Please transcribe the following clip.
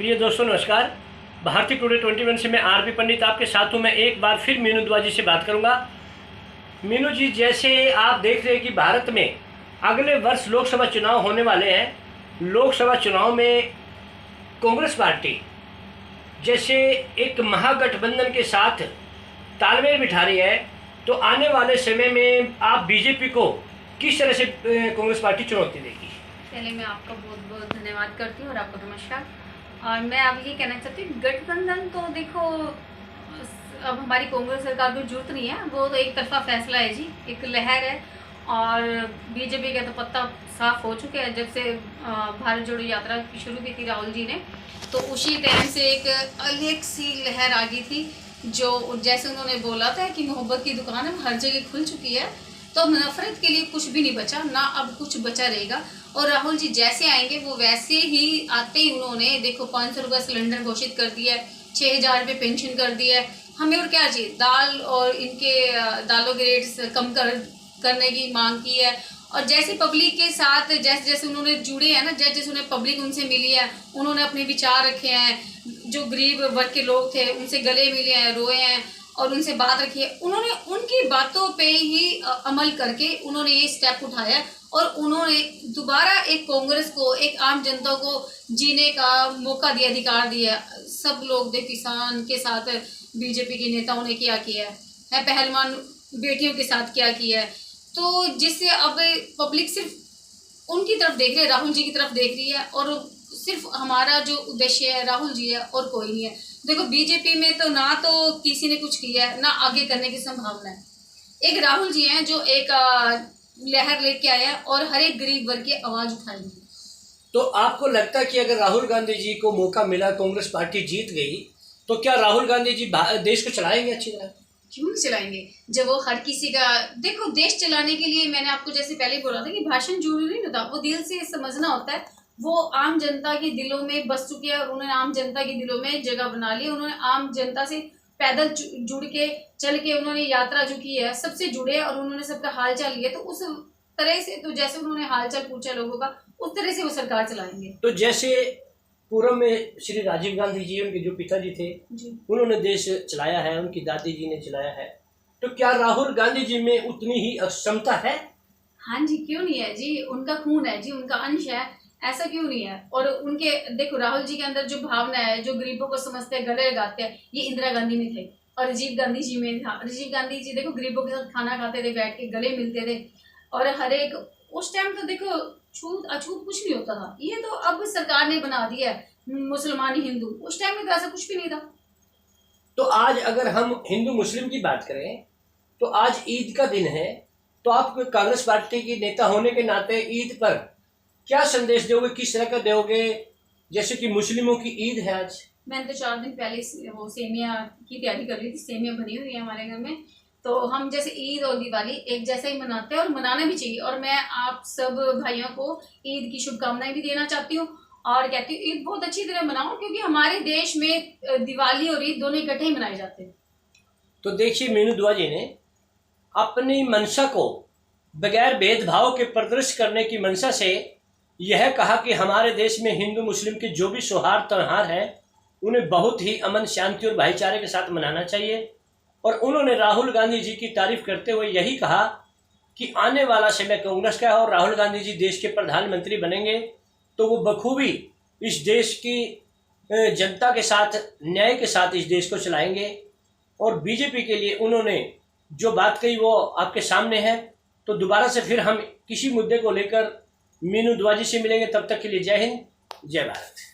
प्रिय दोस्तों नमस्कार। भारतीय टुडे 21 से मैं आरपी पंडित आपके साथ हूँ। मैं एक बार फिर मीनू दुआ जी से बात करूँगा। मीनू जी, जैसे आप देख रहे हैं कि भारत में अगले वर्ष लोकसभा चुनाव होने वाले हैं। लोकसभा चुनाव में कांग्रेस पार्टी जैसे एक महागठबंधन के साथ तालमेल बिठा रही है, तो आने वाले समय में आप बीजेपी को किस तरह से कांग्रेस पार्टी चुनौती देगी? पहले मैं आपका बहुत बहुत धन्यवाद करती हूँ और आपको नमस्कार। और मैं अब ये कहना चाहती हूँ, गठबंधन तो देखो अब हमारी कांग्रेस सरकार को जरूरत नहीं है, वो तो एक तरफा फैसला है जी, एक लहर है। और बीजेपी का तो पत्ता साफ हो चुका है। जब से भारत जोड़ो यात्रा शुरू की थी राहुल जी ने, तो उसी टाइम से एक अलग सी लहर आ गई थी, जो जैसे उन्होंने बोला था कि मोहब्बत की दुकान है हर जगह खुल चुकी है, तो नफरत के लिए कुछ भी नहीं बचा, ना अब कुछ बचा रहेगा। और राहुल जी जैसे आएंगे वो वैसे ही आते ही उन्होंने देखो 500 रुपये सिलेंडर घोषित कर दिया है, 6,000 रुपये पेंशन कर दिया है। हमें और क्या चाहिए? दाल और इनके दालों के रेट्स कम करने की मांग की है। और जैसे पब्लिक के साथ जैसे जैसे उन्होंने जुड़े हैं ना, जैसे जैसे उन्हें पब्लिक उनसे मिली है, उन्होंने अपने विचार रखे हैं। जो गरीब वर्ग के लोग थे उनसे गले मिले हैं, रोए हैं और उनसे बात रखी है। उन्होंने उनकी बातों पे ही अमल करके उन्होंने ये स्टेप उठाया और उन्होंने दोबारा एक कांग्रेस को, एक आम जनता को जीने का मौका दिया, अधिकार दिया। सब लोग दे किसान के साथ बीजेपी के नेताओं ने क्या किया है, पहलवान बेटियों के साथ क्या किया है। तो जिससे अब पब्लिक सिर्फ उनकी तरफ देख रही है, राहुल जी की तरफ देख रही है। और सिर्फ हमारा जो उद्देश्य है राहुल जी है और कोई नहीं है। देखो बीजेपी में तो ना तो किसी ने कुछ किया है, ना आगे करने की संभावना है। एक राहुल जी हैं जो एक लहर लेके आए हैं और हर एक गरीब वर्ग की आवाज उठाएंगे। तो आपको लगता है कि अगर राहुल गांधी जी को मौका मिला, कांग्रेस पार्टी जीत गई, तो क्या राहुल गांधी जी देश को चलाएंगे अच्छी तरह? क्यों नहीं चलाएंगे? जब वो हर किसी का देखो, देश चलाने के लिए मैंने आपको जैसे पहले बोला था कि भाषण जरूरी नहीं होता, वो दिल से समझना होता है। वो आम जनता के दिलों में बस चुके हैं और उन्होंने आम जनता के दिलों में जगह बना ली। उन्होंने आम जनता से पैदल जुड़ के चल के उन्होंने यात्रा जो की है सबसे जुड़े और उन्होंने सबका हालचाल लिया। तो उस तरह से तो जैसे उन्होंने हालचाल पूछा लोगों का, उस तरह से वो सरकार चलाएंगे। तो जैसे पूर्व में श्री राजीव गांधी जी, उनके जो पिताजी थे, उन्होंने देश चलाया है, उनकी दादी जी ने चलाया है, तो क्या राहुल गांधी जी में उतनी ही क्षमता है? हाँ जी, क्यों नहीं है जी, उनका खून है जी, उनका अंश है, ऐसा क्यों नहीं है। और उनके देखो राहुल जी के अंदर जो भावना है, जो गरीबों को समझते हैं, गले लगाते हैं, ये इंदिरा गांधी में थे और राजीव गांधी जी में था। राजीव गांधी जी देखो गरीबों के साथ खाना खाते थे, बैठ के गले मिलते थे और हर एक उस टाइम तो देखो छूत अछूत कुछ नहीं होता था। ये तो अब सरकार ने बना दिया है मुसलमान हिंदू, उस टाइम में तो ऐसा कुछ भी नहीं था। तो आज अगर हम हिंदू मुस्लिम की बात करें तो आज ईद का दिन है, तो आप कांग्रेस पार्टी की नेता होने के नाते ईद पर क्या संदेश दोगे, किस तरह का दोगे? जैसे कि मुस्लिमों की ईद है आज। मैंने तो 4 दिन पहले वो सेमिया की तैयारी कर ली थी, सेमिया बनी हुई है हमारे घर में। तो हम जैसे ईद और दिवाली एक जैसा ही मनाते हैं और मनाना भी चाहिए। और मैं आप सब भाइयों को ईद की शुभकामनाएं भी देना चाहती हूँ और कहती हूँ ईद बहुत अच्छी तरह मनाओ, क्योंकि हमारे देश में दिवाली और ईद दोनों इकट्ठे ही मनाए जाते हैं। तो देखिए, मीनू दुआ जी ने अपनी मंशा को बगैर भेदभाव के प्रदर्शित करने की मंशा से यह कहा कि हमारे देश में हिंदू मुस्लिम के जो भी सौहार्द त्योहार है उन्हें बहुत ही अमन, शांति और भाईचारे के साथ मनाना चाहिए। और उन्होंने राहुल गांधी जी की तारीफ करते हुए यही कहा कि आने वाला समय कांग्रेस का है और राहुल गांधी जी देश के प्रधानमंत्री बनेंगे तो वो बखूबी इस देश की जनता के साथ, न्याय के साथ इस देश को चलाएंगे। और बीजेपी के लिए उन्होंने जो बात कही वो आपके सामने है। तो दोबारा से फिर हम किसी मुद्दे को लेकर मीनू दुआ जी से मिलेंगे। तब तक के लिए जय हिंद, जय भारत।